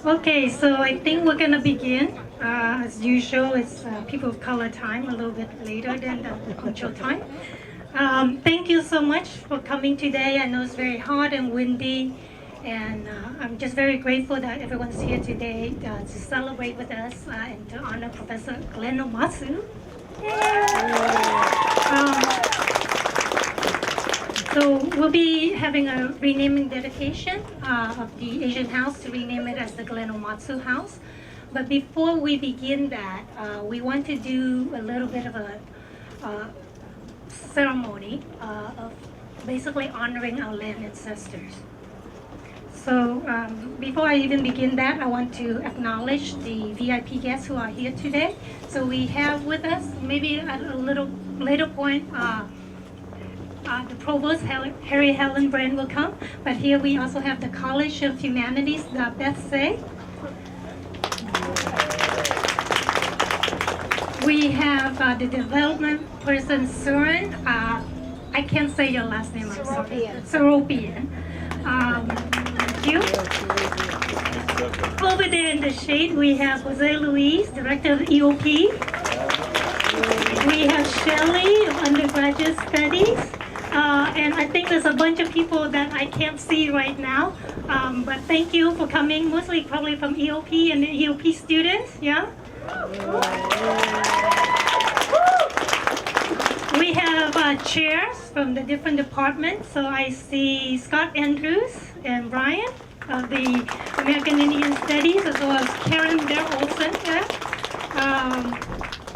Okay, so I think we're gonna begin. As usual, it's people of color time, a little bit later than the punctual time. Thank you so much for coming today. I know it's very hot and windy, and I'm just very grateful that everyone's here today to celebrate with us and to honor Professor Glenn Omatsu. So we'll be having a renaming dedication of the Asian House to rename it as the Glen Omatsu House. But before we begin that, we want to do a little bit of a ceremony of basically honoring our land ancestors. So before I even begin that, I want to acknowledge the VIP guests who are here today. So we have with us, maybe at a little later point, the Provost, Harry Helen Brand, will come. But here we also have the College of Humanities, Beth Say. We have the development person, Surin. I can't say your last name, I'm sorry. Seropian. Thank you. Over there in the shade, we have Jose Luis, Director of EOP. We have Shelley of Undergraduate Studies. And I think there's a bunch of people that I can't see right now. But thank you for coming, mostly probably from EOP and the EOP students, yeah? We have chairs from the different departments. So I see Scott Andrews and Brian of the American Indian Studies, as well as Karen Bear Olson there.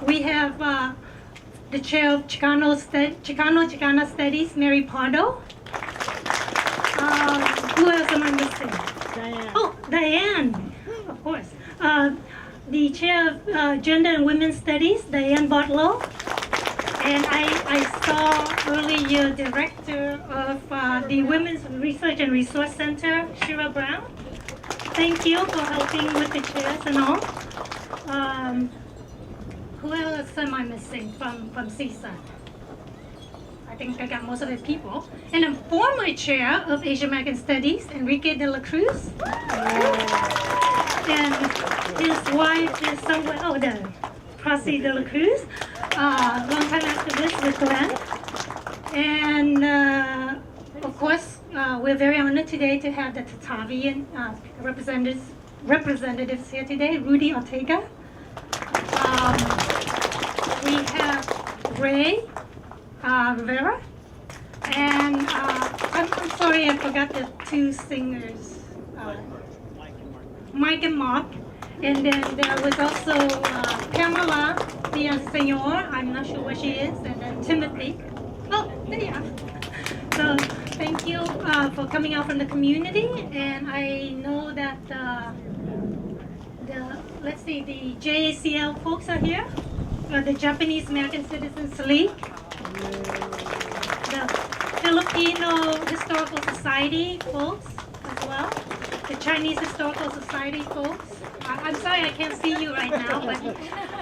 We have the chair of Chicana Studies, Mary Pardo. Who else am I missing? Diane. Oh, Diane, of course. The chair of Gender and Women's Studies, Diane Butlow. And I saw earlier director of the Women's Research and Resource Center, Shira Brown. Thank you for helping with the chairs and all. Who else am I missing from CSUN? I think I got most of the people. And a former chair of Asian American Studies, Enrique de la Cruz. And his wife is somewhere, the Prosi de la Cruz, longtime activist with Glenn. And of course, we're very honored today to have the Tatavian representatives here today, Rudy Ortega. We have Ray Rivera, and I'm sorry I forgot the two singers, Mike and Mark, and then there was also Pamela Villaseñor, I'm not sure where she is, and then Timothy. Oh, there you are. So thank you for coming out from the community, and I know that let's see, the JACL folks are here, the Japanese American Citizens League, the Filipino Historical Society folks as well, the Chinese Historical Society folks. I'm sorry I can't see you right now, but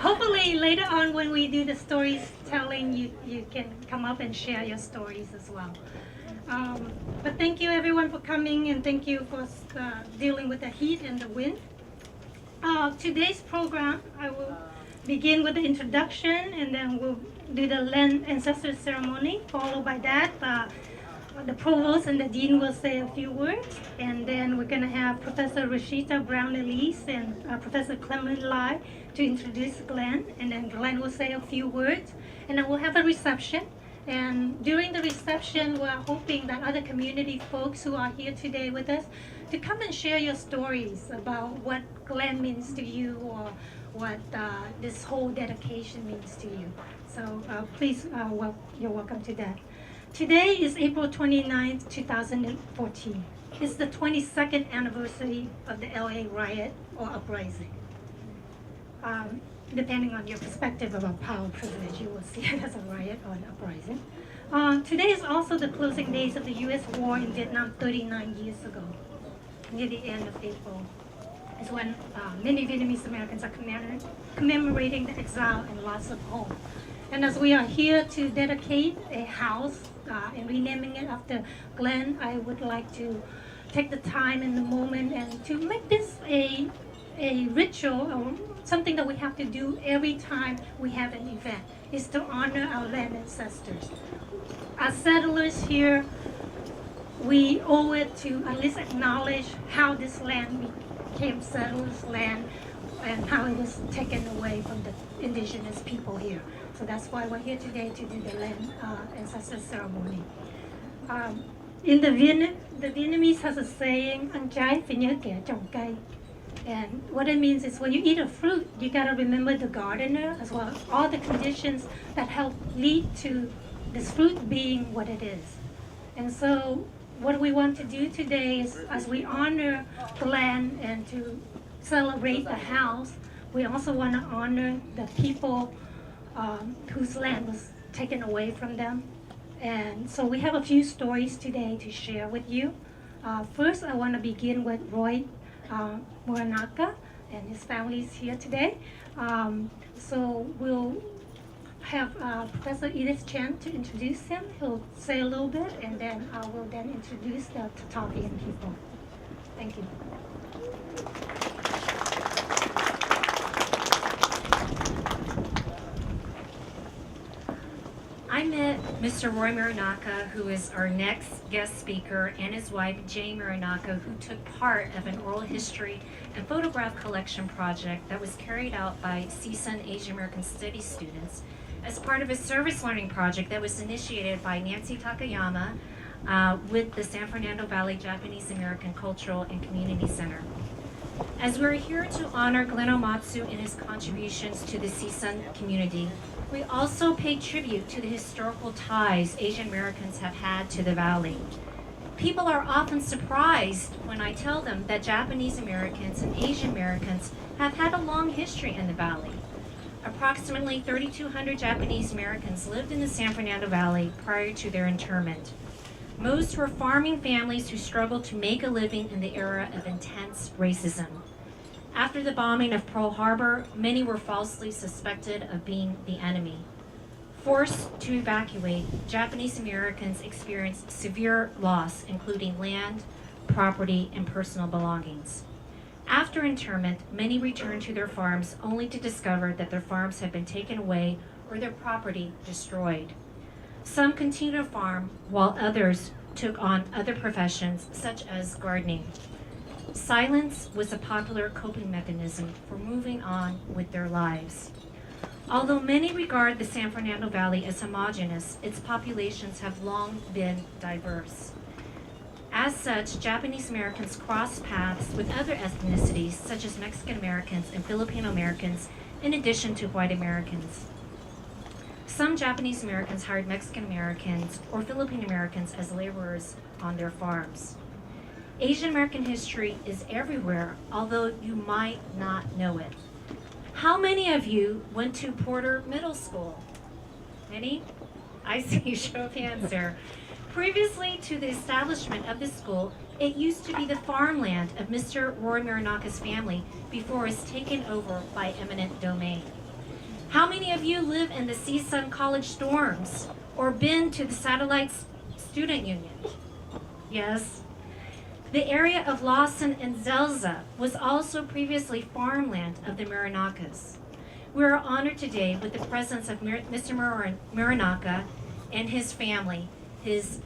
hopefully later on when we do the stories telling, you can come up and share your stories as well. But thank you everyone for coming, and thank you for dealing with the heat and the wind. Today's program, I will begin with the introduction, and then we'll do the land ancestor ceremony. Followed by that, the provost and the dean will say a few words, and then we're going to have Professor Rashida Brown-Elise and Professor Clement Lai to introduce Glenn, and then Glenn will say a few words, and then we'll have a reception. And during the reception, we're hoping that other community folks who are here today with us to come and share your stories about what Glenn means to you, or what this whole dedication means to you. So please, you're welcome to that. Today is April 29th, 2014. It's the 22nd anniversary of the LA riot or uprising. Depending on your perspective about power privilege, you will see it as a riot or an uprising. Today is also the closing days of the U.S. war in Vietnam 39 years ago. Near the end of April is when many Vietnamese Americans are commemorating the exile and loss of home. And as we are here to dedicate a house and renaming it after Glenn, I would like to take the time and the moment and to make this a ritual or something that we have to do every time we have an event, is to honor our land ancestors. As settlers here, we owe it to at least acknowledge how this land became settlers' land and how it was taken away from the indigenous people here. So that's why we're here today to do the land ancestor ceremony. In the Vietnamese has a saying, ăn trái phải nhớ kẻ trồng cây. And what it means is when you eat a fruit, you gotta remember the gardener as well, all the conditions that help lead to this fruit being what it is. And so what we want to do today is, as we honor the land and to celebrate the house, we also want to honor the people whose land was taken away from them. And so we have a few stories today to share with you. First, I want to begin with Roy Muranaka, and his family is here today. So we'll have Professor Edith Chen to introduce him. He'll say a little bit, and then I will then introduce the Tatavian people. Thank you. I met Mr. Roy Muranaka, who is our next guest speaker, and his wife, Jane Muranaka, who took part of an oral history and photograph collection project that was carried out by CSUN Asian American Studies students as part of a service learning project that was initiated by Nancy Takayama with the San Fernando Valley Japanese American Cultural and Community Center. As we're here to honor Glenn Omatsu and his contributions to the CSUN community, we also pay tribute to the historical ties Asian Americans have had to the Valley. People are often surprised when I tell them that Japanese Americans and Asian Americans have had a long history in the Valley. Approximately 3,200 Japanese Americans lived in the San Fernando Valley prior to their internment. Most were farming families who struggled to make a living in the era of intense racism. After the bombing of Pearl Harbor, many were falsely suspected of being the enemy. Forced to evacuate, Japanese Americans experienced severe loss, including land, property, and personal belongings. After internment, many returned to their farms only to discover that their farms had been taken away or their property destroyed. Some continued to farm, while others took on other professions, such as gardening. Silence was a popular coping mechanism for moving on with their lives. Although many regard the San Fernando Valley as homogeneous, its populations have long been diverse. As such, Japanese Americans cross paths with other ethnicities, such as Mexican Americans and Filipino Americans, in addition to white Americans. Some Japanese Americans hired Mexican Americans or Filipino Americans as laborers on their farms. Asian American history is everywhere, although you might not know it. How many of you went to Porter Middle School? Any? I see, show of hands there. Previously to the establishment of this school, it used to be the farmland of Mr. Roy Muranaka's family before it was taken over by eminent domain. How many of you live in the CSUN College dorms or been to the Satellite Student Union? Yes. The area of Lawson and Zelza was also previously farmland of the Muranakas. We are honored today with the presence of Mr. Muranaka and his family, his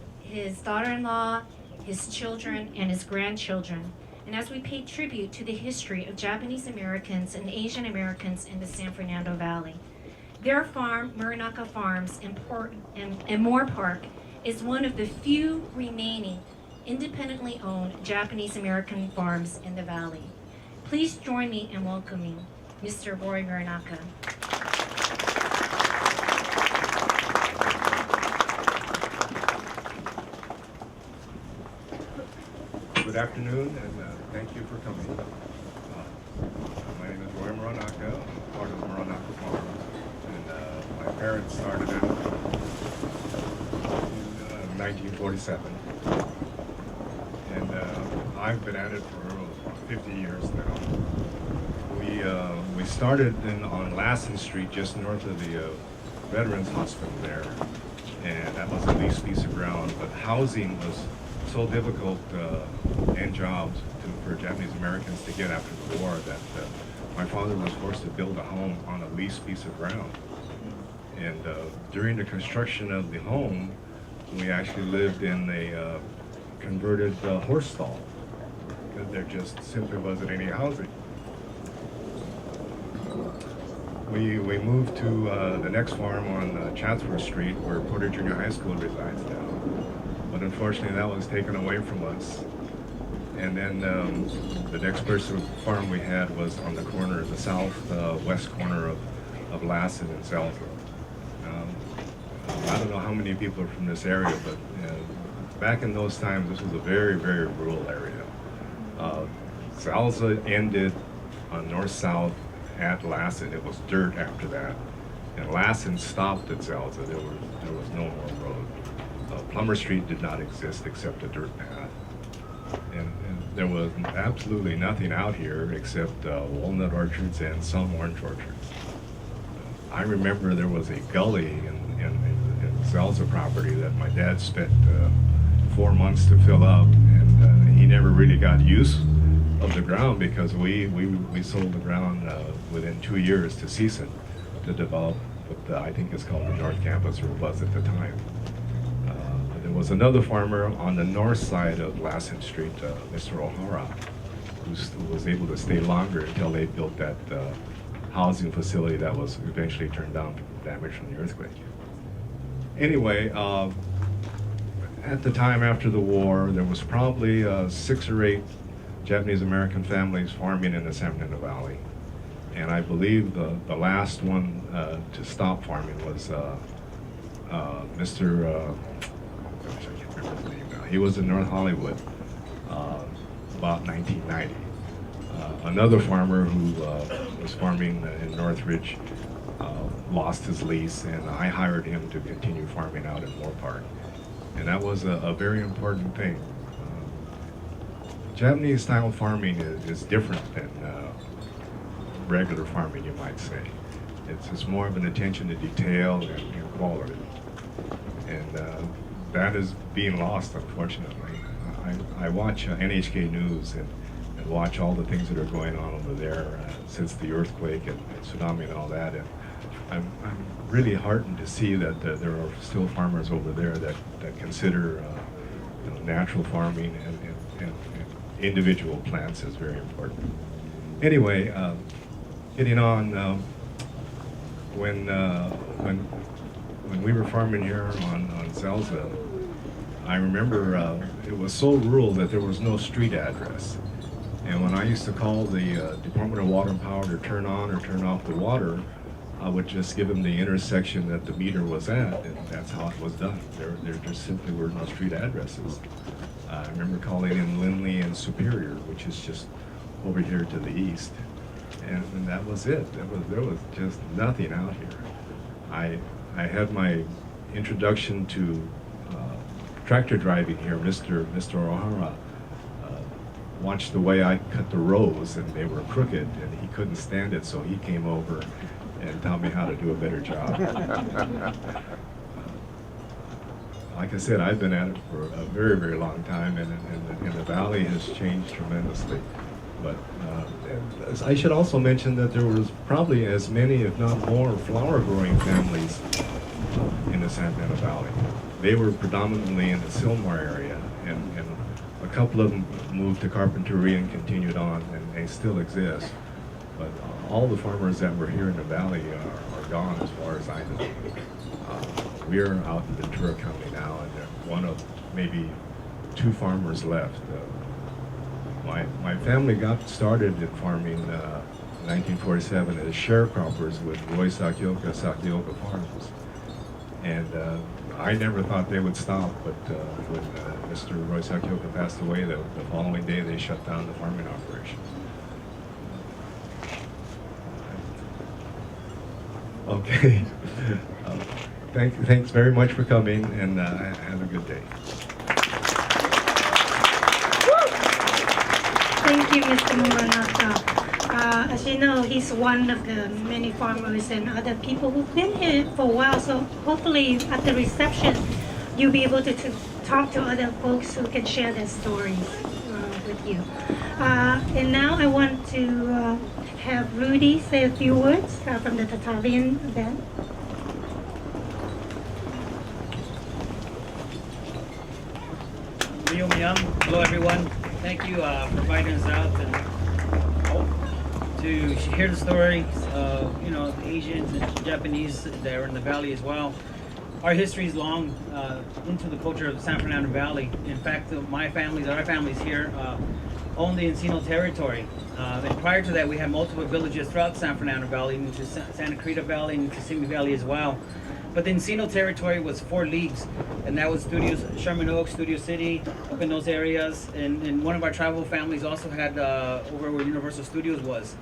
daughter-in-law, his children, and his grandchildren, and as we pay tribute to the history of Japanese Americans and Asian Americans in the San Fernando Valley. Their farm, Muranaka Farms in Moore Park, is one of the few remaining independently owned Japanese American farms in the Valley. Please join me in welcoming Mr. Roy Muranaka. Good afternoon, and thank you for coming. My name is Roy Muranaka. I'm part of the Muranaka Farm, and my parents started it in 1947. And I've been at it for 50 years now. We started on Lassen Street, just north of the Veterans Hospital there, and that was a leased piece of ground, but housing was so difficult and jobs for Japanese Americans to get after the war that my father was forced to build a home on a leased piece of ground. And during the construction of the home, we actually lived in a converted horse stall because there just simply wasn't any housing. We moved to the next farm on Chatsworth Street where Porter Junior High School resides now. But unfortunately that was taken away from us. And then the next farm we had was on the corner, the southwest corner of Lassen and Salza. I don't know how many people are from this area, but back in those times, this was a very, very rural area. Salza ended on north-south at Lassen. It was dirt after that. And Lassen stopped at Salza. There was no more road. Plummer Street did not exist except a dirt path. And there was absolutely nothing out here except walnut orchards and some orange orchards. I remember there was a gully in Salza property that my dad spent 4 months to fill up, and he never really got use of the ground because we sold the ground within 2 years to CSUN to develop what I think is called the North Campus, or was at the time. There was another farmer on the north side of Lassen Street, Mr. O'Hara, who was able to stay longer until they built that housing facility that was eventually turned down from damage from the earthquake. Anyway, at the time after the war, there was probably 6 or 8 Japanese American families farming in the San Fernando Valley. And I believe the last one to stop farming was Mr. Gosh, I can't remember his name now. He was in North Hollywood about 1990. Another farmer who was farming in Northridge lost his lease, and I hired him to continue farming out in Moore Park. And that was a very important thing. Japanese style farming is different than regular farming, you might say. It's more of an attention to detail and quality. And that is being lost, unfortunately. I watch NHK News and watch all the things that are going on over there since the earthquake and tsunami and all that. And I'm really heartened to see that there are still farmers over there that consider natural farming and individual plants as very important. Anyway, getting on, when we were farming here on Salza, I remember it was so rural that there was no street address. And when I used to call the Department of Water and Power to turn on or turn off the water, I would just give them the intersection that the meter was at, and that's how it was done. There just simply were no street addresses. I remember calling in Lindley and Superior, which is just over here to the east, and that was it. There was just nothing out here. I had my introduction to tractor driving here. Mr. O'Hara watched the way I cut the rows, and they were crooked, and he couldn't stand it, so he came over and taught me how to do a better job. Like I said, I've been at it for a very, very long time, and the valley has changed tremendously. But I should also mention that there was probably as many, if not more, flower-growing families in the San Fernando Valley. They were predominantly in the Sylmar area, and a couple of them moved to Carpinteria and continued on, and they still exist. But all the farmers that were here in the valley are gone, as far as I know. We're out in Ventura County now, and one of maybe 2 farmers left. My family got started in farming in 1947 as sharecroppers with Roy Sakioka Farms. And I never thought they would stop, but when Mr. Roy Sakioka passed away, the following day they shut down the farming operation. Okay. Thanks very much for coming, and have a good day. Thank you, Mr. Muranaka. As you know, he's one of the many farmers and other people who've been here for a while, so hopefully at the reception you'll be able to talk to other folks who can share their stories with you. And now I want to have Rudy say a few words from the Tatavian event. Hello everyone. Thank you for inviting us out and to hear the stories of the Asians and Japanese that are in the valley as well. Our history is long into the culture of the San Fernando Valley. In fact, our families here own the Encino territory. And prior to that, we had multiple villages throughout the San Fernando Valley, into Santa Cruz Valley, and into Simi Valley as well. But the Encino territory was 4 leagues, and that was Sherman Oaks, Studio City, up in those areas. And one of our tribal families also had over where Universal Studios was.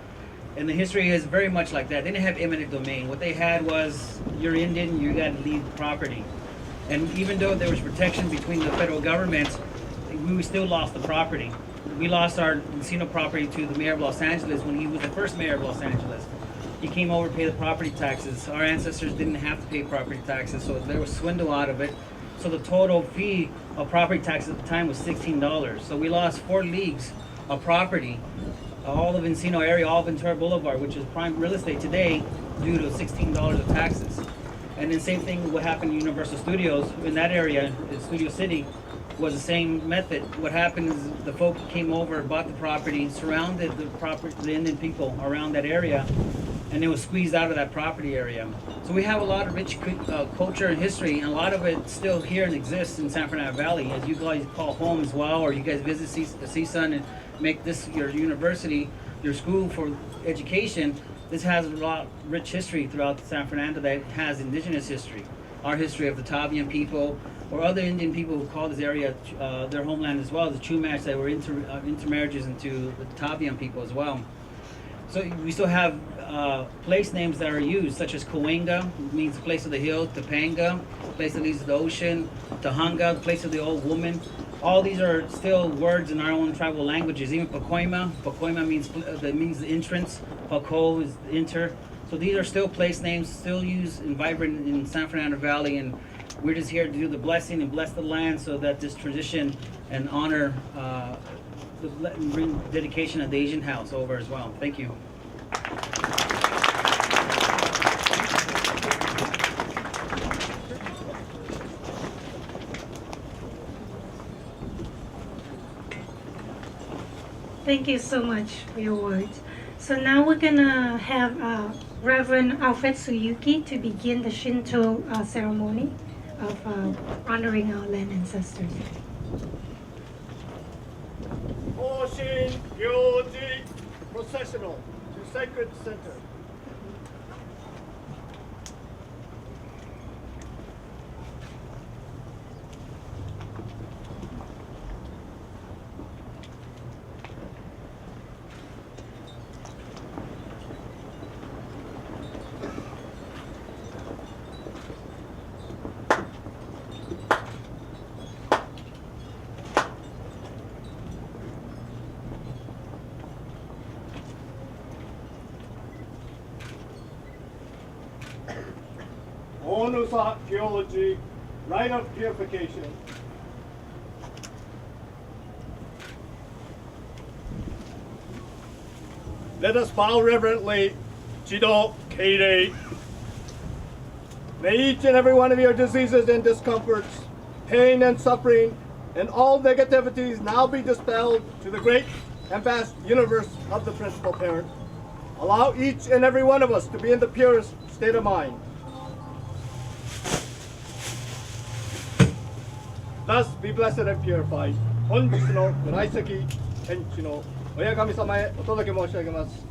And the history is very much like that. They didn't have eminent domain. What they had was, you're Indian, you got to leave the property. And even though there was protection between the federal government, we still lost the property. We lost our Encino property to the mayor of Los Angeles when he was the first mayor of Los Angeles. He came over to pay the property taxes. Our ancestors didn't have to pay property taxes, so there was swindle out of it. So the total fee of property tax at the time was $16. So we lost 4 leagues of property, all of Encino area, all of Ventura Boulevard, which is prime real estate today, due to $16 of taxes. And then same thing what happened to Universal Studios in that area, in Studio City, was the same method. What happened is the folk came over, bought the property, surrounded the Indian people around that area, and it was squeezed out of that property area. So we have a lot of rich culture and history, and a lot of it still here and exists in San Fernando Valley, as you guys call home as well, or you guys visit CSUN and make this your university, your school for education. This has a lot of rich history throughout San Fernando that has indigenous history. Our history of the Tavian people, or other Indian people who call this area their homeland as well, the Chumash that were intermarriages into the Tavian people as well. So we still have place names that are used, such as Cahuenga, means place of the hill; Topanga, place that leads to the ocean; Tahanga, place of the old woman. All these are still words in our own tribal languages. Even Pacoima means the entrance. Paco is enter. So these are still place names, still used and vibrant in San Fernando Valley, and we're just here to do the blessing and bless the land so that this tradition and honor bring dedication of the Asian house over as well. Thank you. Thank you so much for your words. So now we're gonna have Reverend Alfred Suyuki to begin the Shinto ceremony of honoring our land ancestors. Oshin Gyoji processional to Sacred Center. Onusa Gyoji, rite of purification. Let us bow reverently, Chido Keirei. May each and every one of your diseases and discomforts, pain and suffering, and all negativities now be dispelled to the great and vast universe of the Principal Parent. Allow each and every one of us to be in the purest state of mind. Thus be blessed and purified. 本日のご来席、天地の親神様へお届け申し上げます。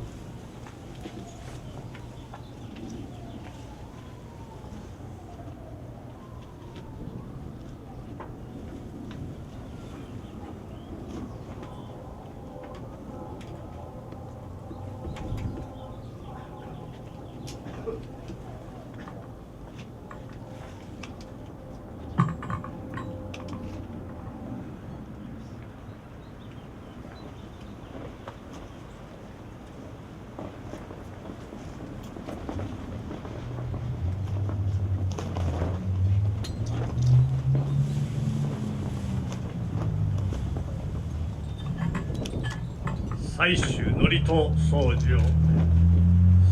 Saishu Norito Sojo,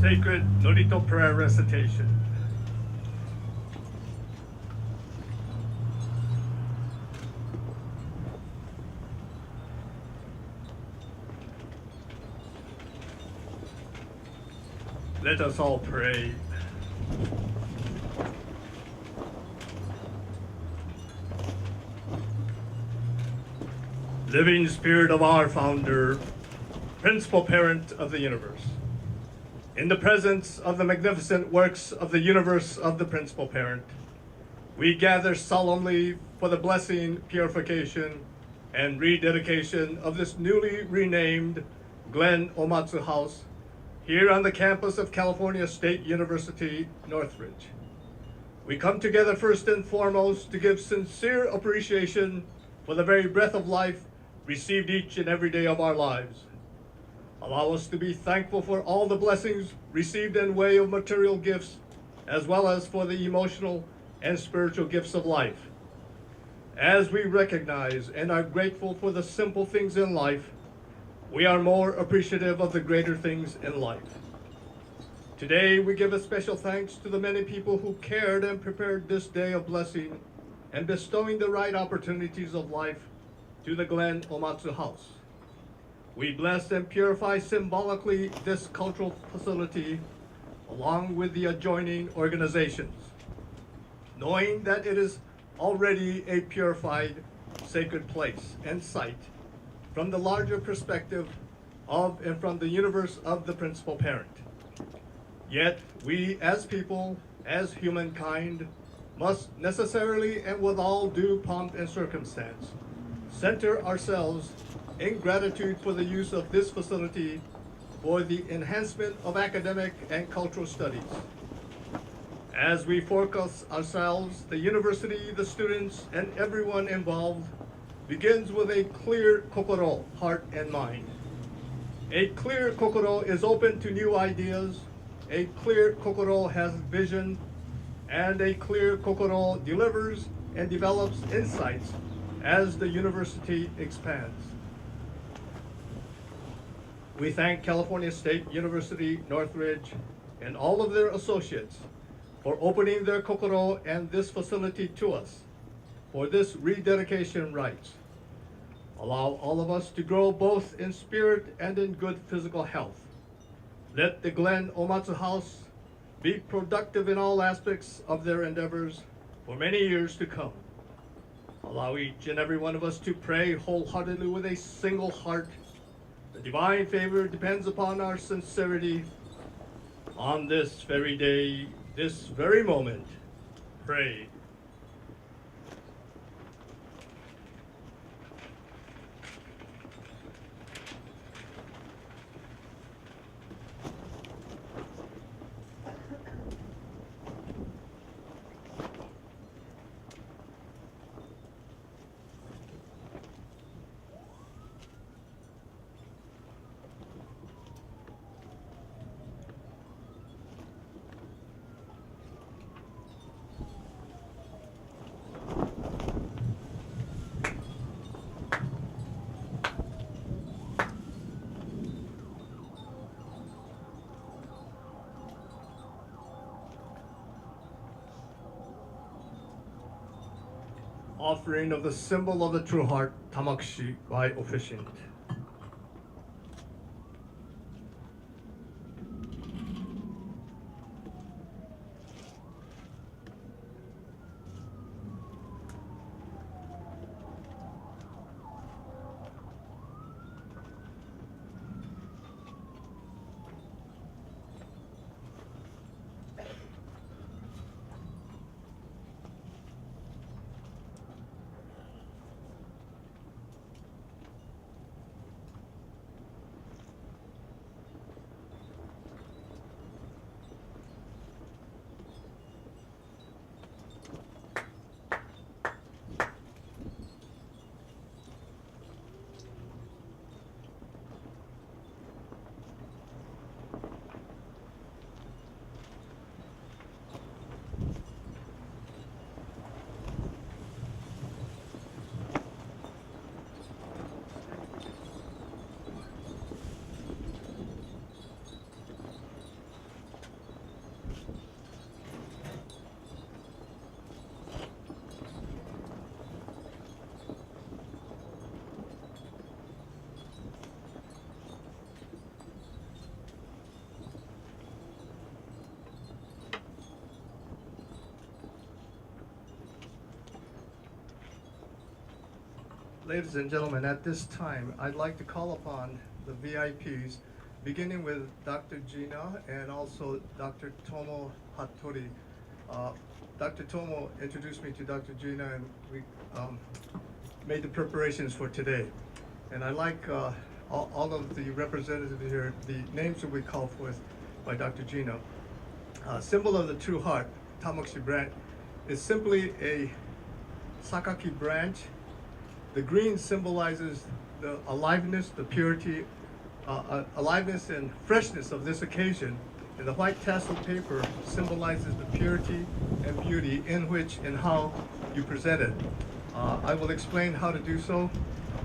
Sacred Norito Prayer Recitation. Let us all pray. Living Spirit of our founder, principal parent of the universe, in the presence of the magnificent works of the universe of the principal parent, we gather solemnly for the blessing, purification, and rededication of this newly renamed Glen Omatsu House here on the campus of California State University, Northridge. We come together first and foremost to give sincere appreciation for the very breath of life received each and every day of our lives. Allow us to be thankful for all the blessings received in way of material gifts, as well as for the emotional and spiritual gifts of life. As we recognize and are grateful for the simple things in life, we are more appreciative of the greater things in life. Today, we give a special thanks to the many people who cared and prepared this day of blessing and bestowing the right opportunities of life to the Glen Omatsu House. We bless and purify symbolically this cultural facility along with the adjoining organizations, knowing that it is already a purified, sacred place and site from the larger perspective of and from the universe of the principal parent. Yet we as people, as humankind, must necessarily and with all due pomp and circumstance center ourselves in gratitude for the use of this facility for the enhancement of academic and cultural studies. As we focus ourselves, the university, the students, and everyone involved begins with a clear kokoro, heart and mind. A clear kokoro is open to new ideas, a clear kokoro has vision, and a clear kokoro delivers and develops insights as the university expands. We thank California State University, Northridge, and all of their associates for opening their kokoro and this facility to us for this rededication rites. Allow all of us to grow both in spirit and in good physical health. Let the Glen Omatsu House be productive in all aspects of their endeavors for many years to come. Allow each and every one of us to pray wholeheartedly with a single heart. The divine favor depends upon our sincerity. On this very day, this very moment, pray. Offering of the symbol of the true heart, Tamakshi, by officiant. Ladies and gentlemen, at this time, I'd like to call upon the VIPs, beginning with Dr. Gina and also Dr. Tomo Hattori. Dr. Tomo introduced me to Dr. Gina, and we made the preparations for today. And I'd like all of the representatives here, the names will be called forth by Dr. Gina. Symbol of the true heart, Tamoxifen branch, is simply a Sakaki branch. The green symbolizes the aliveness, the purity, aliveness and freshness of this occasion. And the white tassel paper symbolizes the purity and beauty in which and how you present it. I will explain how to do so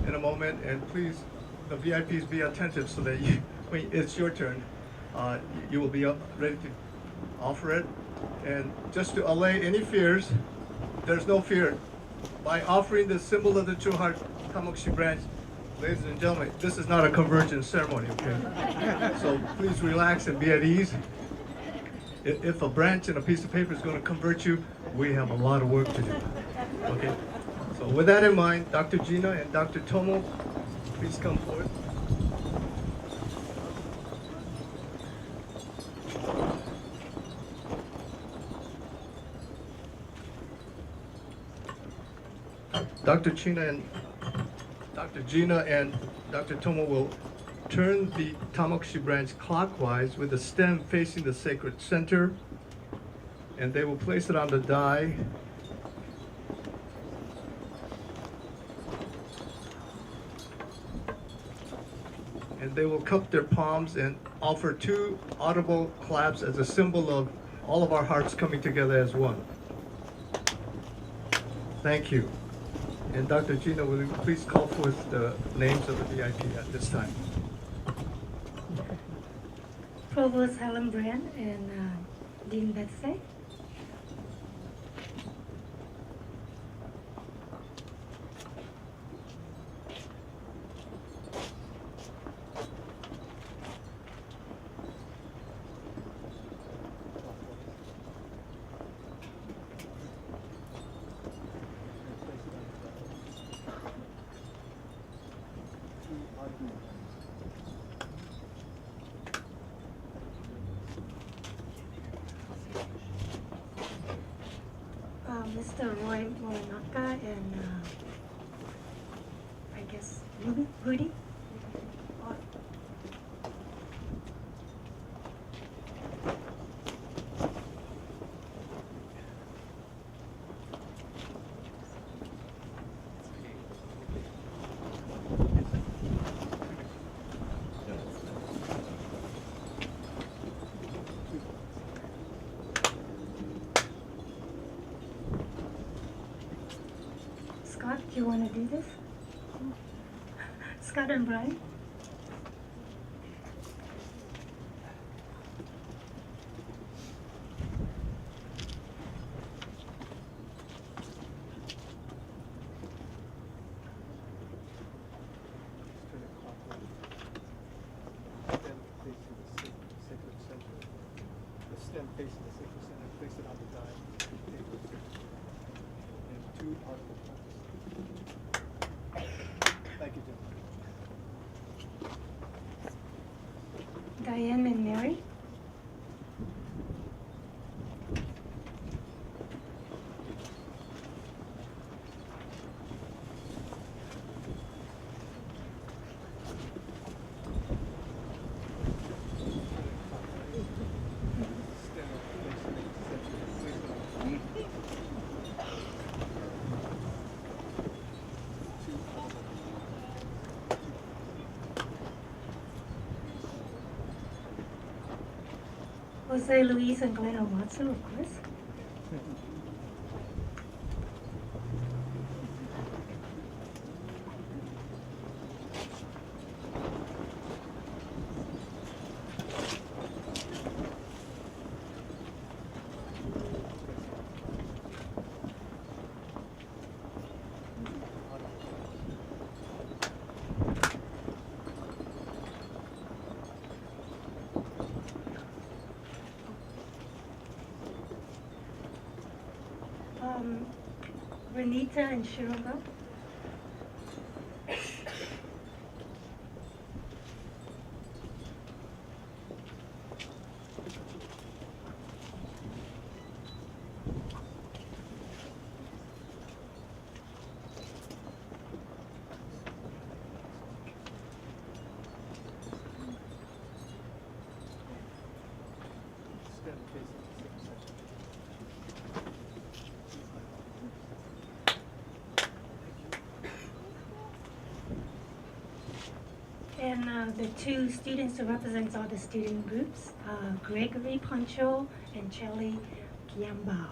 in a moment, and please, the VIPs, be attentive so that when it's your turn, you will be ready to offer it. And just to allay any fears, there's no fear. By offering the symbol of the true heart, Tamoxifen branch, ladies and gentlemen, this is not a conversion ceremony, okay? So please relax and be at ease. If a branch and a piece of paper is going to convert you, we have a lot of work to do, okay? So with that in mind, Dr. Gina and Dr. Tomo, please come forward. Dr. Gina and Dr. Tomo will turn the Tamoxifen branch clockwise with the stem facing the sacred center, and they will place it on the die. And they will cup their palms and offer 2 audible claps as a symbol of all of our hearts coming together as one. Thank you. And Dr. Gina, will you please call forth the names of the VIP at this time? Provost Helen Brand and Dean Betsy. Mr. Roy Moranaka and I guess Rudy. Scott, do you want to do this? Scott and Brian? The stem facing the sacred center, place it on the die. And 2 article claps. Thank you, gentlemen. Diane and Mary? Jose, Luis, and Glenn Omatsu, of course. Renita and Shiroga. And the two students who represents all the student groups, Gregory Poncho and Charlie Kiambao.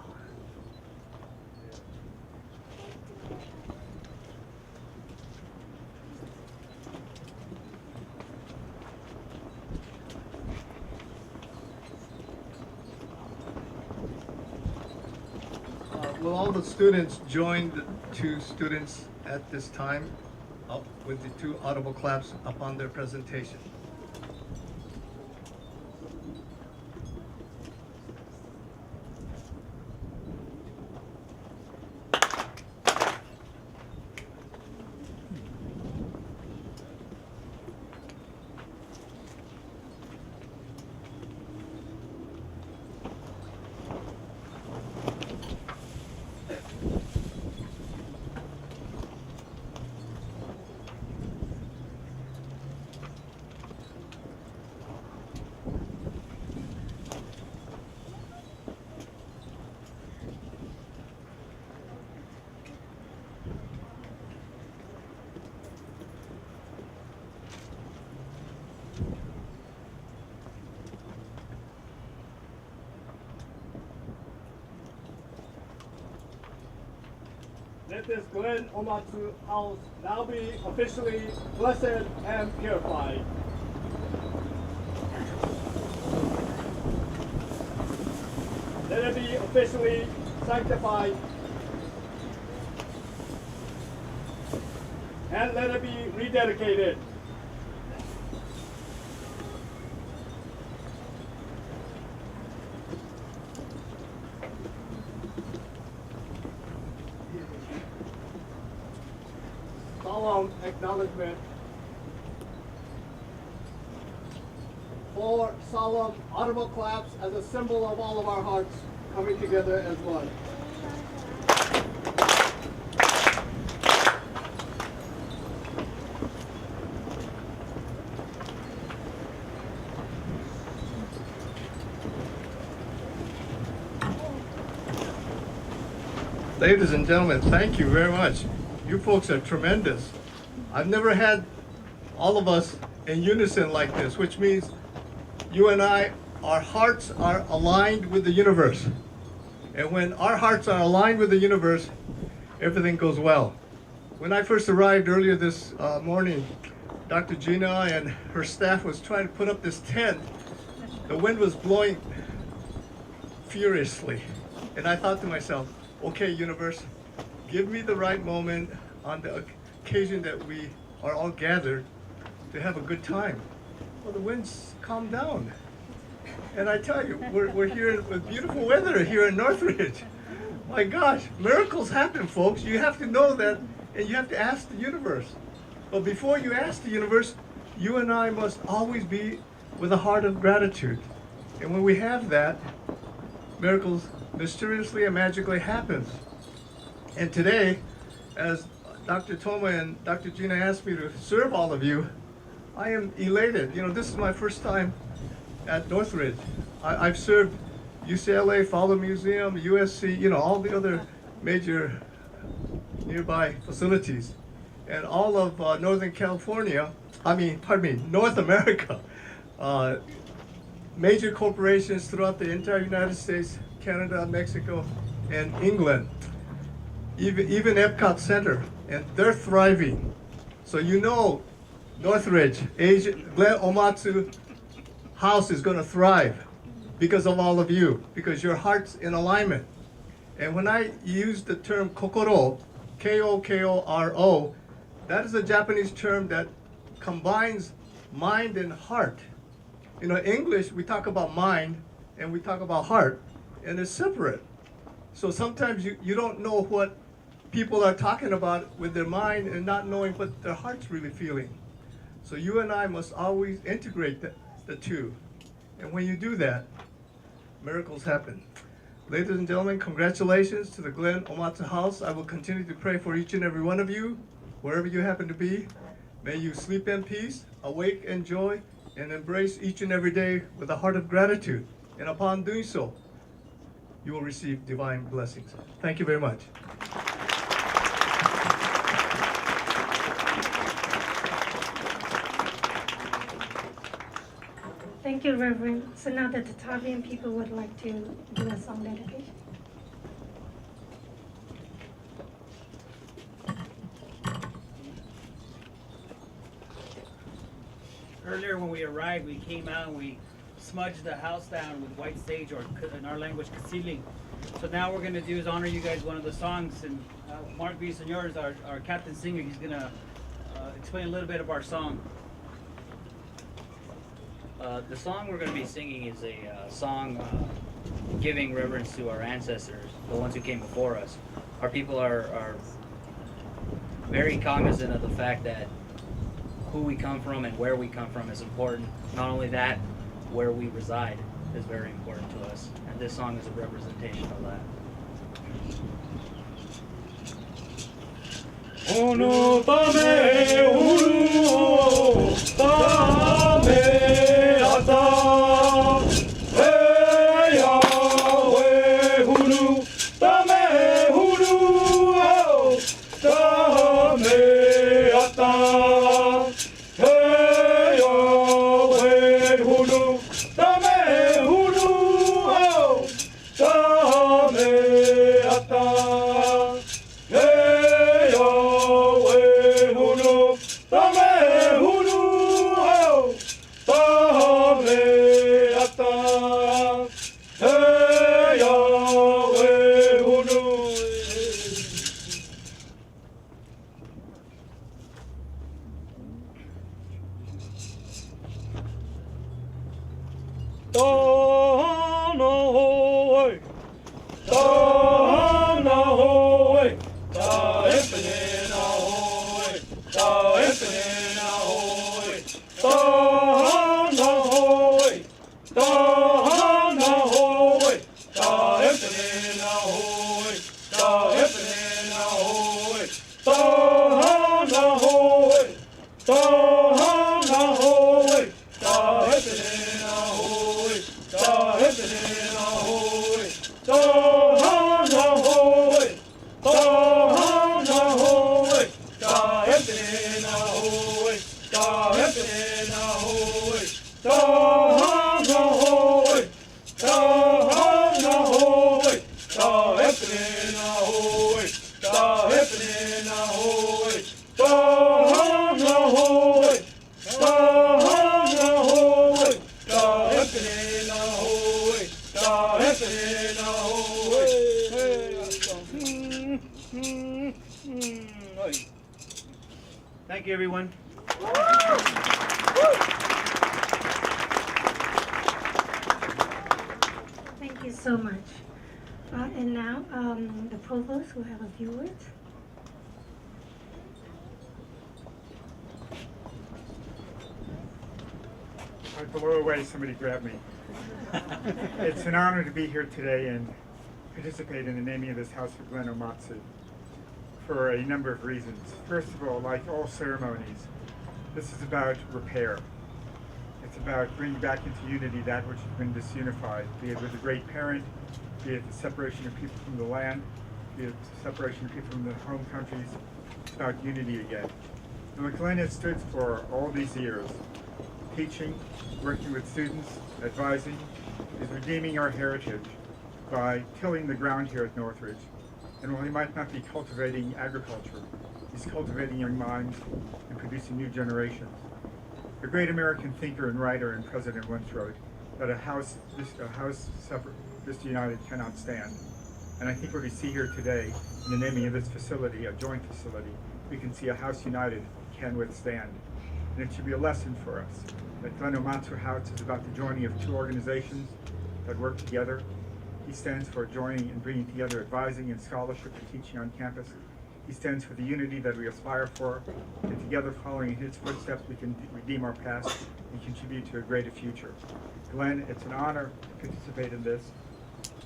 Will all the students join the two students at this time up with the two audible claps upon their presentation? Let this Glen Omatsu house now be officially blessed and purified. Let it be officially sanctified. And let it be rededicated. Solemn acknowledgement. 4 solemn audible claps as a symbol of all of our hearts coming together as one. Ladies and gentlemen, thank you very much. You folks are tremendous. I've never had all of us in unison like this, which means you and I, our hearts are aligned with the universe. And when our hearts are aligned with the universe, everything goes well. When I first arrived earlier this morning, Dr. Gina and her staff was trying to put up this tent. The wind was blowing furiously. And I thought to myself, okay, universe, give me the right moment on the occasion that we are all gathered to have a good time. Well, the winds calmed down. And I tell you, we're here with beautiful weather here in Northridge. My gosh, miracles happen, folks. You have to know that, and you have to ask the universe. But before you ask the universe, you and I must always be with a heart of gratitude. And when we have that, miracles mysteriously and magically happens. And today, as Dr. Toma and Dr. Gina asked me to serve all of you, I am elated. You know, this is my first time at Northridge. I've served UCLA, Fowler Museum, USC, you know, all the other major nearby facilities. And all of Northern California, North America. Major corporations throughout the entire United States, Canada, Mexico, and England. Even Epcot Center, and they're thriving. So you know Northridge, Glen Omatsu House is going to thrive because of all of you, because your heart's in alignment. And when I use the term kokoro, K-O-K-O-R-O, that is a Japanese term that combines mind and heart. You know, English, we talk about mind and we talk about heart, and it's separate. So sometimes you don't know what people are talking about with their mind and not knowing what their heart's really feeling. So you and I must always integrate the two. And when you do that, miracles happen. Ladies and gentlemen, congratulations to the Glen Omatsu House. I will continue to pray for each and every one of you, wherever you happen to be. May you sleep in peace, awake in joy, and embrace each and every day with a heart of gratitude. And upon doing so, you will receive divine blessings. Thank you very much. Thank you, Reverend. So now the Tatavian people would like to do a song dedication. Earlier when we arrived, we came out and we smudged the house down with white sage, or in our language, kasiling. So now we're going to do is honor you guys one of the songs, and Mark Villasenor is our captain singer. He's going to explain a little bit of our song. The song we're going to be singing is a song giving reverence to our ancestors, the ones who came before us. Our people are very cognizant of the fact that who we come from and where we come from is important. Not only that, where we reside is very important to us. And this song is a representation of that. Ono tame uru tame ata Hey Yahweh huru tame huru tame ata Hey Yahweh huru tame huru tame ata Hey Yahweh huru tame huru tame ata Hey Yahweh huru Tanahoe, Tanahoe, Taepanahoe, Taepanahoe, Tanahoe, Tanahoe, Taepanahoe, Taepanahoe, Tanahoe, Tanahoe, Taepanahoe, Taepanahoe, Tanahoe, Tanahoe, Taepanahoe, Taepanahoe, Tanahoe, Tanahoe, Taepanahoe, Taepanahoe, Tanahoe, Tanahoe, Thank you, everyone. Thank you so much. And now the provost will have a few words. I blew away, somebody grabbed me. It's an honor to be here today and participate in the naming of this house for Glen Omatsu for a number of reasons. First of all, like all ceremonies, this is about repair. It's about bringing back into unity that which has been disunified, be it with a great parent, be it the separation of people from the land, be it the separation of people from their home countries. It's about unity again. And what Glen has stood for all these years, teaching, working with students, advising, is redeeming our heritage by tilling the ground here at Northridge. And while he might not be cultivating agriculture, he's cultivating young minds and producing new generations. A great American thinker and writer and president once wrote that a house separate, this united cannot stand. And I think what we see here today, in the naming of this facility, a joint facility, we can see a house united can withstand. And it should be a lesson for us that Glen Omatsu House is about the joining of two organizations that work together. He stands for joining and bringing together advising and scholarship and teaching on campus. He stands for the unity that we aspire for, and together following in his footsteps we can redeem our past and contribute to a greater future. Glen, it's an honor to participate in this.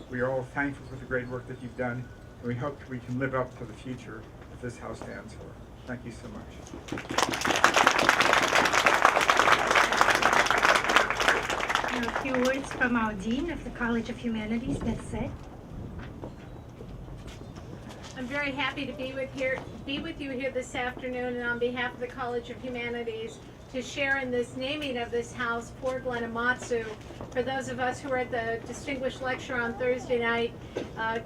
We are all thankful for the great work that you've done, and we hope we can live up to the future that this house stands for. Thank you so much. Now, a few words from our Dean of the College of Humanities, Beth Said. I'm very happy to be with you here this afternoon, and on behalf of the College of Humanities, to share in this naming of this house for Glenn Omatsu. For those of us who were at the distinguished lecture on Thursday night,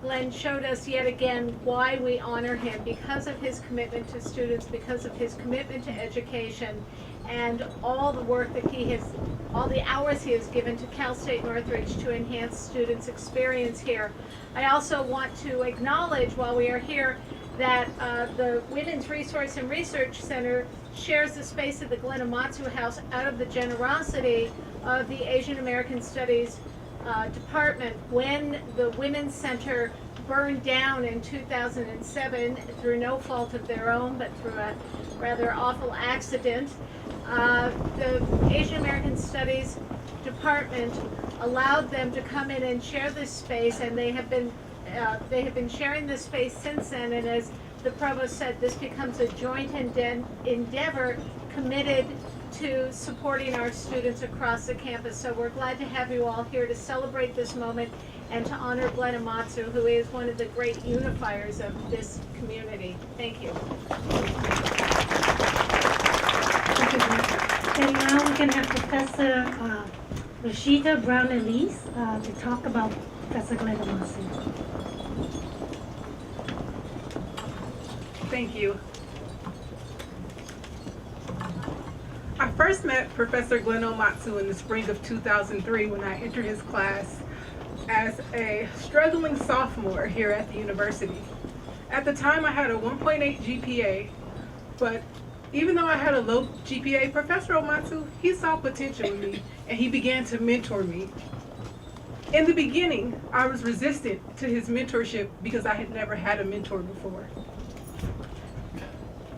Glenn showed us yet again why we honor him, because of his commitment to students, because of his commitment to education, and all the work that all the hours he has given to Cal State Northridge to enhance students' experience here. I also want to acknowledge, while we are here, that the Women's Resource and Research Center shares the space of the Glenn Omatsu House out of the generosity of the Asian American Studies Department. When the Women's Center burned down in 2007 through no fault of their own, but through a rather awful accident, the Asian American Studies Department allowed them to come in and share this space, and they have been sharing this space since then. And as the provost said, this becomes a joint endeavor committed to supporting our students across the campus. So we're glad to have you all here to celebrate this moment and to honor Glenn Omatsu, who is one of the great unifiers of this community. Thank you. And now we can have Professor Rashida Brown-Elise to talk about Professor Glenn Omatsu. Thank you. I first met Professor Glenn Omatsu in the spring of 2003 when I entered his class as a struggling sophomore here at the university. At the time I had a 1.8 GPA, but even though I had a low GPA, Professor Omatsu, he saw potential in me and he began to mentor me. In the beginning, I was resistant to his mentorship because I had never had a mentor before.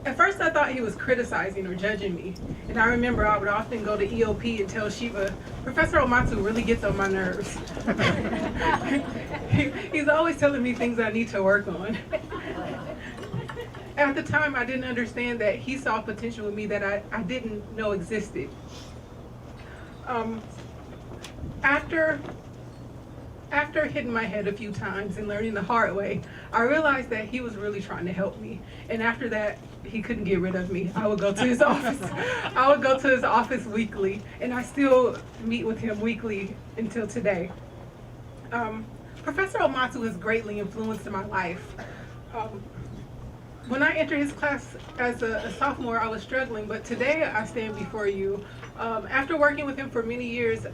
At first I thought he was criticizing or judging me, and I remember I would often go to EOP and tell Shiva, Professor Omatsu really gets on my nerves. He's always telling me things I need to work on. At the time I didn't understand that he saw potential in me that I didn't know existed. After hitting my head a few times and learning the hard way, I realized that he was really trying to help me. And after that, he couldn't get rid of me. I would go to his office. I would go to his office weekly, and I still meet with him weekly until today. Professor Omatsu has greatly influenced my life. When I entered his class as a sophomore, I was struggling, but today I stand before you. After working with him for many years,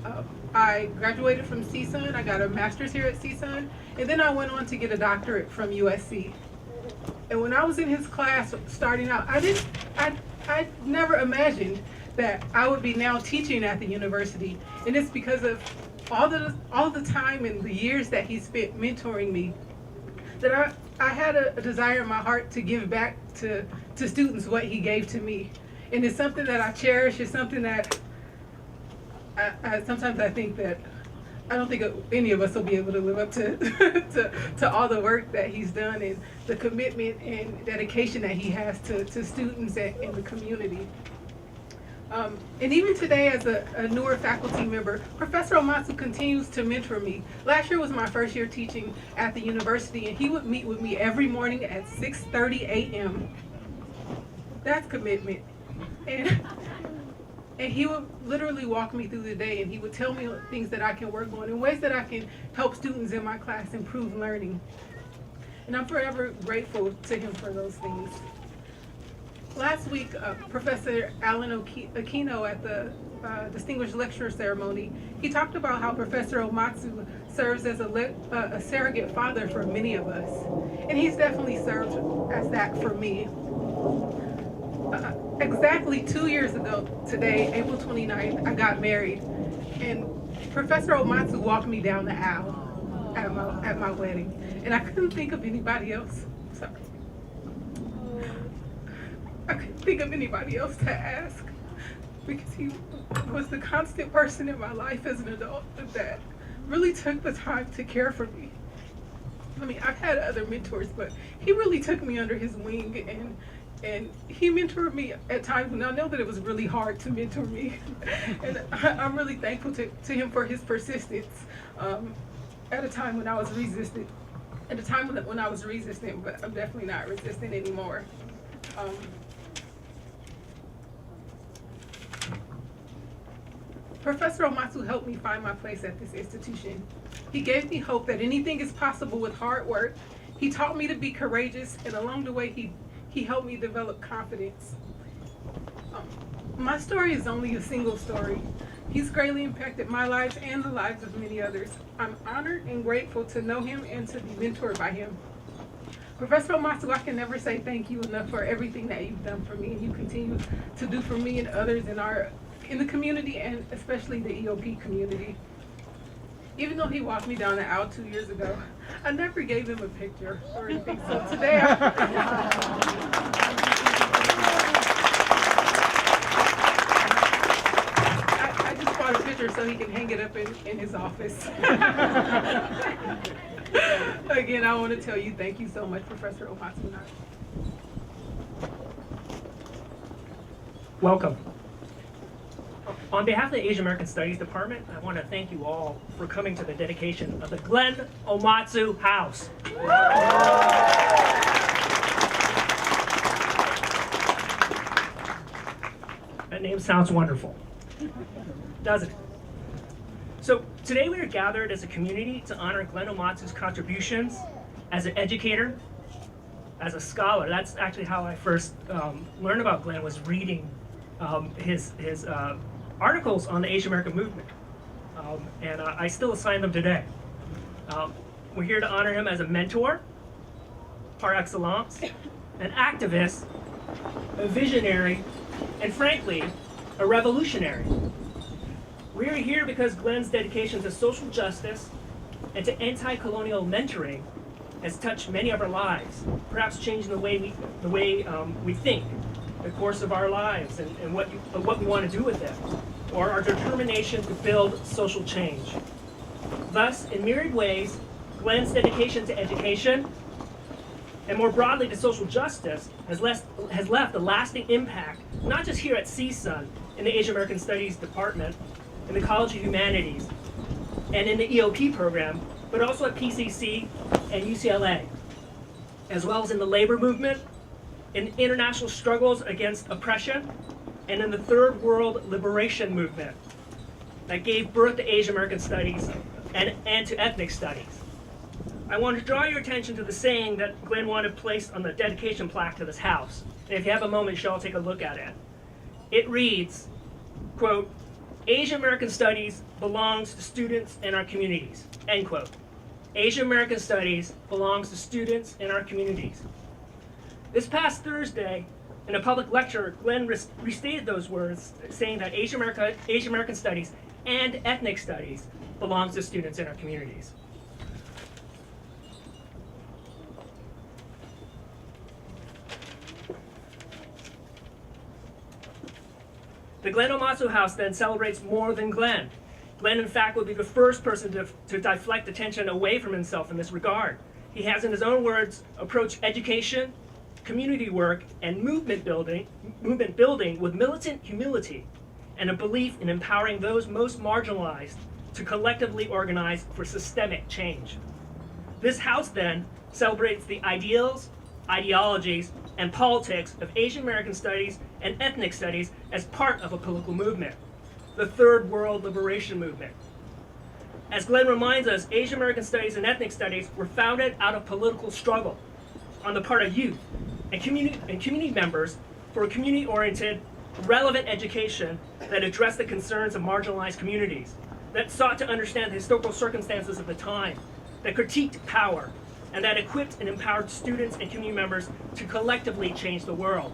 I graduated from CSUN. I got a master's here at CSUN, and then I went on to get a doctorate from USC. And when I was in his class starting out, I never imagined that I would be now teaching at the university. And it's because of all the time and the years that he spent mentoring me that I had a desire in my heart to give back to students what he gave to me. And it's something that I cherish. It's something that sometimes I think that I don't think any of us will be able to live up to all the work that he's done and the commitment and dedication that he has to students and the community. And even today, as a newer faculty member, Professor Omatsu continues to mentor me. Last year was my first year teaching at the university, and he would meet with me every morning at 6:30 a.m. That's commitment. And he would literally walk me through the day, and he would tell me things that I can work on and ways that I can help students in my class improve learning. And I'm forever grateful to him for those things. Last week, Professor Alan Aquino at the Distinguished Lecturer Ceremony, he talked about how Professor Omatsu serves as a surrogate father for many of us. And he's definitely served as that for me. Exactly 2 years ago today, April 29th, I got married. And Professor Omatsu walked me down the aisle at my wedding. And I couldn't think of anybody else. Sorry. I couldn't think of anybody else to ask because he was the constant person in my life as an adult that really took the time to care for me. I mean, I've had other mentors, but he really took me under his wing and he mentored me at times when I know that it was really hard to mentor me. And I'm really thankful to him for his persistence at a time when I was resistant. at the time when I was resistant, but I'm definitely not resistant anymore. Professor Omatsu helped me find my place at this institution. He gave me hope that anything is possible with hard work. He taught me to be courageous, and along the way, he helped me develop confidence. My story is only a single story. He's greatly impacted my lives and the lives of many others. I'm honored and grateful to know him and to be mentored by him. Professor Omatsu, I can never say thank you enough for everything that you've done for me and you continue to do for me and others in the community, and especially the EOP community. Even though he walked me down the aisle 2 years ago, I never gave him a picture or anything. So today, I just bought a picture so he can hang it up in his office. Again, I want to tell you thank you so much, Professor Omatsu. Welcome. On behalf of the Asian American Studies Department, I want to thank you all for coming to the dedication of the Glen Omatsu House. That name sounds wonderful, doesn't it? So today we are gathered as a community to honor Glen Omatsu's contributions as an educator, as a scholar. That's actually how I first learned about Glen, was reading his articles on the Asian American movement, and I still assign them today. We're here to honor him as a mentor par excellence, an activist, a visionary, and frankly, a revolutionary. We are here because Glen's dedication to social justice and to anti-colonial mentoring has touched many of our lives, perhaps changing the way we think, the course of our lives, and what we want to do with them, or our determination to build social change. Thus, in myriad ways, Glen's dedication to education, and more broadly to social justice, has left a lasting impact, not just here at CSUN, in the Asian American Studies Department, in the College of Humanities, and in the EOP program, but also at PCC and UCLA, as well as in the labor movement, in international struggles against oppression, and in the Third World Liberation Movement that gave birth to Asian American Studies and to ethnic studies. I want to draw your attention to the saying that Glen wanted placed on the dedication plaque to this house. And if you have a moment, you should all take a look at it. It reads, quote, "Asian American Studies belongs to students in our communities," end quote. Asian American Studies belongs to students in our communities. This past Thursday, in a public lecture, Glen restated those words, saying that Asian American Studies and ethnic studies belongs to students in our communities. The Glen Omatsu House then celebrates more than Glen. Glen, in fact, would be the first person to deflect attention away from himself in this regard. He has, in his own words, approached education, community work, and movement building with militant humility and a belief in empowering those most marginalized to collectively organize for systemic change. This house then celebrates the ideals, ideologies, and politics of Asian American Studies and ethnic studies as part of a political movement, the Third World Liberation Movement. As Glen reminds us, Asian American Studies and ethnic studies were founded out of political struggle on the part of youth and community members for a community-oriented, relevant education that addressed the concerns of marginalized communities, that sought to understand the historical circumstances of the time, that critiqued power, and that equipped and empowered students and community members to collectively change the world.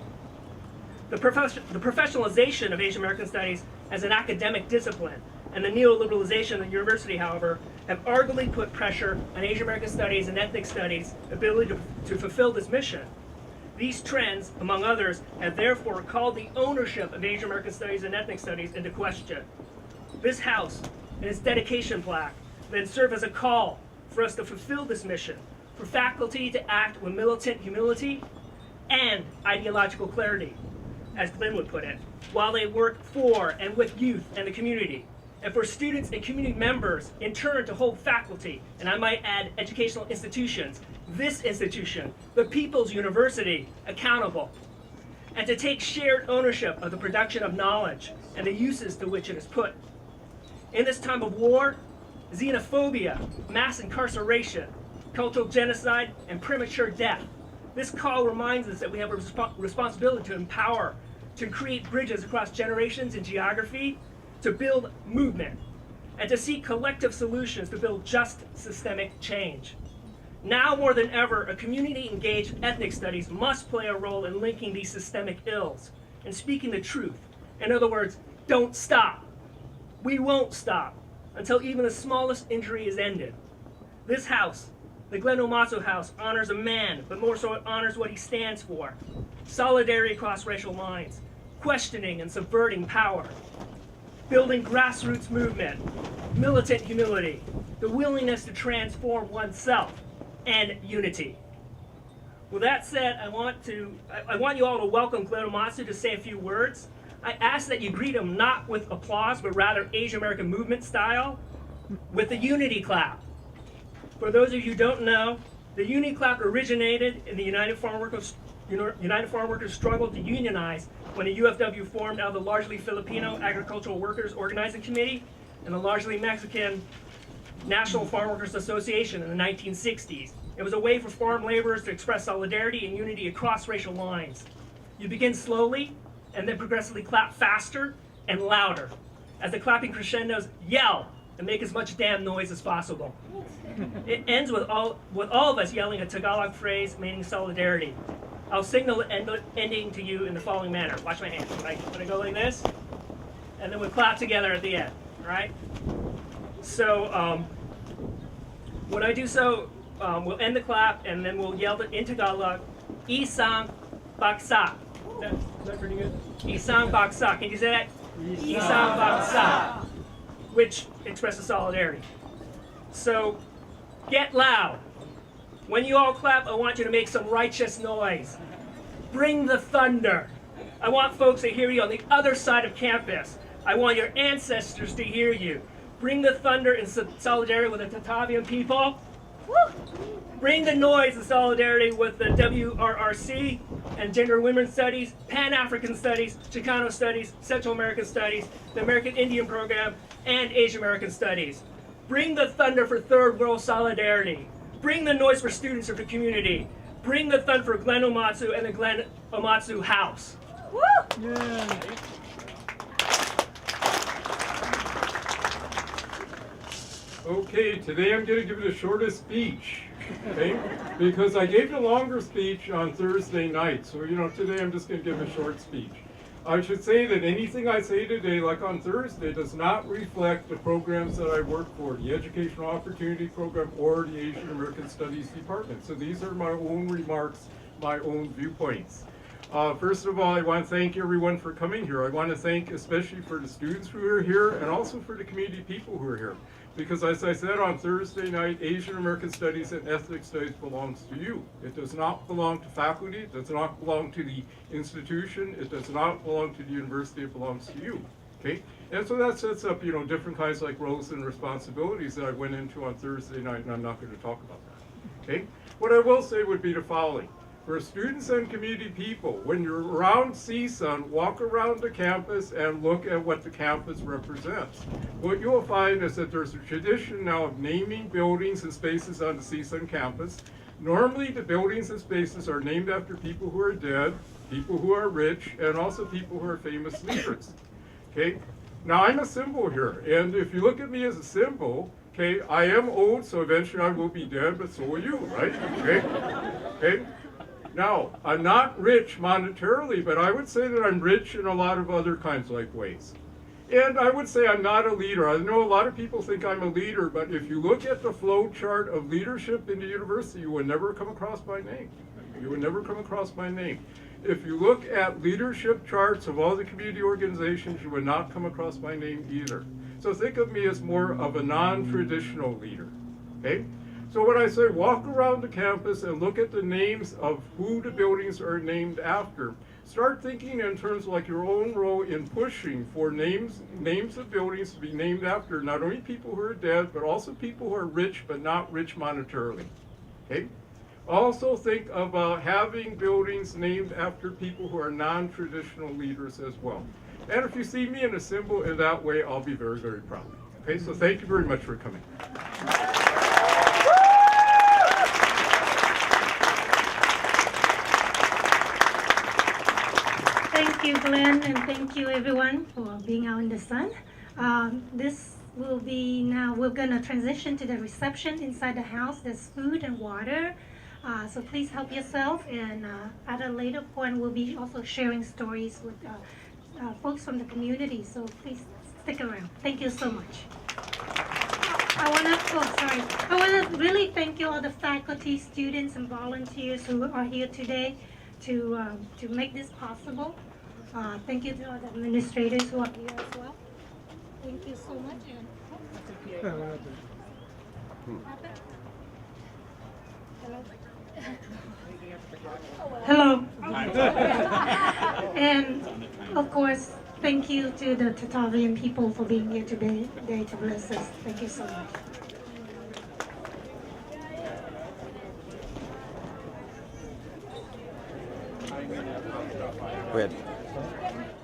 The professionalization of Asian American Studies as an academic discipline and the neoliberalization of the university, however, have arguably put pressure on Asian American Studies and ethnic studies' ability to fulfill this mission. These trends, among others, have therefore called the ownership of Asian American Studies and ethnic studies into question. This house and its dedication plaque then serve as a call for us to fulfill this mission, for faculty to act with militant humility and ideological clarity, as Glen would put it, while they work for and with youth and the community, and for students and community members in turn to hold faculty, and I might add educational institutions, this institution, the People's University, accountable, and to take shared ownership of the production of knowledge and the uses to which it is put. In this time of war, xenophobia, mass incarceration, cultural genocide, and premature death, this call reminds us that we have a responsibility to empower, to create bridges across generations and geography, to build movement, and to seek collective solutions to build just systemic change. Now more than ever, a community-engaged ethnic studies must play a role in linking these systemic ills and speaking the truth. In other words, don't stop. We won't stop until even the smallest injury is ended. This house, the Glen Omatsu House, honors a man, but more so it honors what he stands for. Solidarity across racial lines, questioning and subverting power, building grassroots movement, militant humility, the willingness to transform oneself, and unity. With that said, I want you all to welcome Glen Omatsu to say a few words. I ask that you greet him not with applause, but rather Asian American movement style, with the unity clap. For those of you who don't know, the unity clap originated in the United Farm Workers struggled to unionize when the UFW formed out of the largely Filipino Agricultural Workers Organizing Committee and the largely Mexican National Farm Workers Association in the 1960s. It was a way for farm laborers to express solidarity and unity across racial lines. You begin slowly and then progressively clap faster and louder. As the clapping crescendos, yell and make as much damn noise as possible. It ends with all of us yelling a Tagalog phrase meaning solidarity. I'll signal the ending to you in the following manner. Watch my hands. When I go like this, and then we'll clap together at the end, all right? So when I do so, we'll end the clap, and then we'll yell in Tagalog, Isang Baksak. Is that pretty good? Isang Baksak. Can you say that? Isang Baksak. Which expresses solidarity. So get loud. When you all clap, I want you to make some righteous noise. Bring the thunder. I want folks to hear you on the other side of campus. I want your ancestors to hear you. Bring the thunder in solidarity with the Tatavian people. Woo! Bring the noise in solidarity with the WRRC and Gender and Women's Studies, Pan-African Studies, Chicano Studies, Central American Studies, the American Indian Program, and Asian American Studies. Bring the thunder for Third World Solidarity. Bring the noise for students of the community. Bring the thunder for Glen Omatsu and the Glen Omatsu House. Woo! Yeah. Okay, today I'm going to give the shortest speech, okay? Because I gave the longer speech on Thursday night, so today I'm just going to give a short speech. I should say that anything I say today, like on Thursday, does not reflect the programs that I work for, the Educational Opportunity Program or the Asian American Studies Department. So these are my own remarks, my own viewpoints. First of all, I want to thank everyone for coming here. I want to thank especially for the students who are here and also for the community people who are here. Because as I said on Thursday night, Asian American Studies and Ethnic Studies belongs to you. It does not belong to faculty, it does not belong to the institution, it does not belong to the university, it belongs to you, okay? And so that sets up, different kinds like roles and responsibilities that I went into on Thursday night, and I'm not going to talk about that, okay? What I will say would be the following. For students and community people, when you're around CSUN, walk around the campus and look at what the campus represents. What you'll find is that there's a tradition now of naming buildings and spaces on the CSUN campus. Normally, the buildings and spaces are named after people who are dead, people who are rich, and also people who are famous leaders. Okay? Now, I'm a symbol here, and if you look at me as a symbol, okay, I am old, so eventually I will be dead, but so will you, right? Okay? Okay? Now, I'm not rich monetarily, but I would say that I'm rich in a lot of other kinds of ways. And I would say I'm not a leader. I know a lot of people think I'm a leader, but if you look at the flow chart of leadership in the university, you would never come across my name. You would never come across my name. If you look at leadership charts of all the community organizations, you would not come across my name either. So think of me as more of a non-traditional leader, okay? So when I say walk around the campus and look at the names of who the buildings are named after, start thinking in terms of like your own role in pushing for names of buildings to be named after not only people who are dead, but also people who are rich but not rich monetarily. Okay? Also think about having buildings named after people who are non-traditional leaders as well. And if you see me in a symbol in that way, I'll be very, very proud. Okay, so thank you very much for coming. Thank you, Glenn, and thank you everyone for being out in the sun. This will be now, we're gonna transition to the reception inside the house. There's food and water. So please help yourself, and at a later point, we'll be also sharing stories with folks from the community. So please stick around. Thank you so much. I want to really thank you all the faculty, students, and volunteers who are here today to make this possible. Thank you to all the administrators who are here as well. Thank you so much. Hello. And of course, thank you to the Tatavian people for being here today to bless us. Thank you so much. Go ahead.